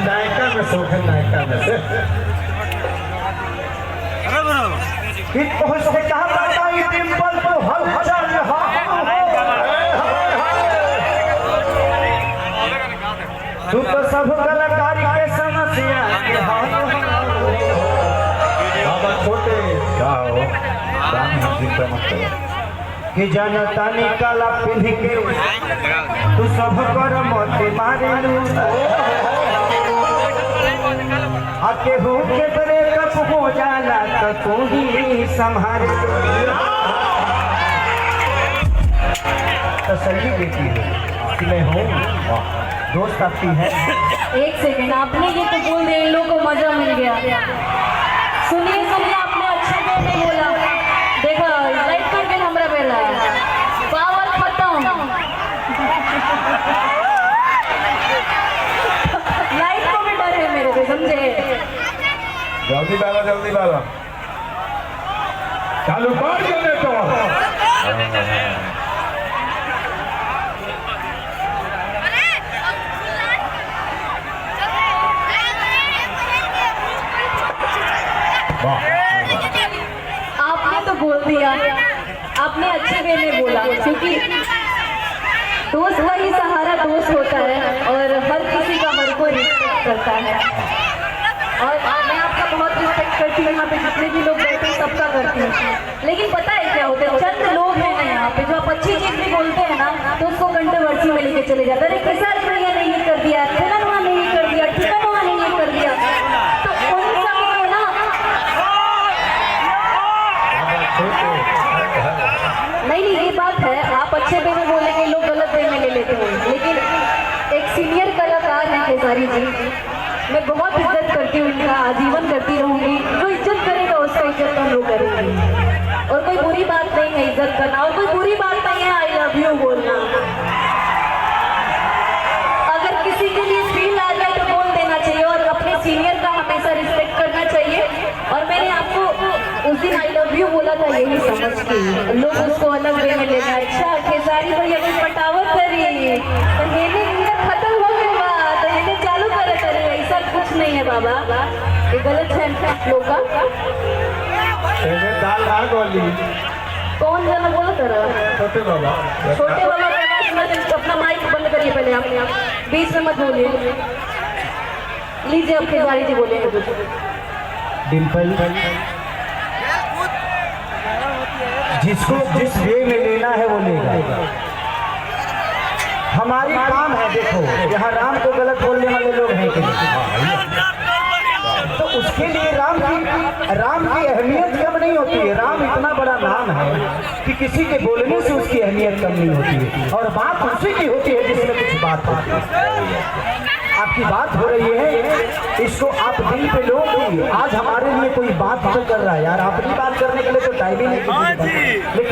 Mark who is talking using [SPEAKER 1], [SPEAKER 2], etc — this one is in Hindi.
[SPEAKER 1] नायका में सोखे नायका में से पहुंच के कहा जाता है टिम्पल तो हलचल तू तो सब कलाकारी के समस्या बाबा छोटे गाओ कि जनता निकाला पिंध के तू सब कर मोती मारे केहू के बड़े कप हो जाला तो तू ही संभाल तसल्ली देती है कि मैं हूँ दोस्त आपकी है।
[SPEAKER 2] एक सेकंड, आपने ये तो बोल दिया, इन लोगों को मजा मिल गया। सुनिए सुनिए, आपने अच्छे में नहीं बोला। देखो लाइट करके हमरा बेला पावर खत्म, लाइट को भी डर है मेरे को, समझे?
[SPEAKER 1] जल्दी बाला चालू कर दे तो
[SPEAKER 2] आपने तो बोल दिया, आपने अच्छे वे में बोला, क्योंकि दोस्त का ही सहारा दोस्त होता है और हर किसी का हर कोई रिस्पेक्ट करता है। और मैं आपका बहुत रिस्पेक्ट करती हूँ, यहाँ पे जितने भी लोग बैठे हैं सबका करती हूँ। लेकिन पता है क्या होता है, चंद लोग हैं ना यहाँ पे जो आप अच्छी चीज भी बोलते हैं ना तो उसको कंट्रोवर्सी में लेके चले जाते हैं। अरे किसान भैया ने ये कर दिया, ठिकाना ने ये कर दिया, ठिकाना ने ये कर दिया, तो उन सब को ना नहीं, ये बात है। आप अच्छे वे में बोलेंगे, लोग गलत वे में ले लेते हैं। लेकिन एक सीनियर कलाकार है खेसारी जी, मैं बहुत इज्जत करती हूँ उनका, आजीवन करती रहूंगी। जो इज्जत करेगा उसका इज्जत हम लोग करेंगे, और कोई बुरी बात नहीं है इज्जत करना, और कोई बुरी बात नहीं है आई लव यू बोलना। अगर किसी के लिए फील आ जाए तो बोल देना चाहिए, और अपने सीनियर का हमेशा रिस्पेक्ट करना चाहिए। और मैंने आपको उस दिन आई लव यू बोला था यही समझ के, लोग उसको अलग वे में लेना। अच्छा खेसारी भैया कोई पटावत करी तो खत्म हो गई बात, तो चालू करे करे, ऐसा कुछ नहीं है बाबा, ये गलत है लोग का। कौन जना बोला कर
[SPEAKER 1] छोटे बाबा
[SPEAKER 2] अपना माइक बंद करिए पहले, आपने आप बीच में मत बोलिए। लीजिए अब खेसारी जी बोलेंगे कुछ।
[SPEAKER 1] डिम्पल जिसको जिस वे में लेना है वो लेगा, हमारी काम है। देखो यहाँ राम को गलत बोलने वाले लोग हैं कि नहीं, तो उसके लिए राम की अहमियत कम नहीं होती है। राम इतना बड़ा नाम है कि किसी के बोलने से उसकी अहमियत कम नहीं होती है, और बात उसी की होती है जिसमें कुछ बात होती है। आपकी बात हो रही है, इसको आप दिल पे लो कि आज हमारे लिए कोई बात तो कर रहा है यार। अपनी बात करने के लिए तो टाइम ही नहीं, लेकिन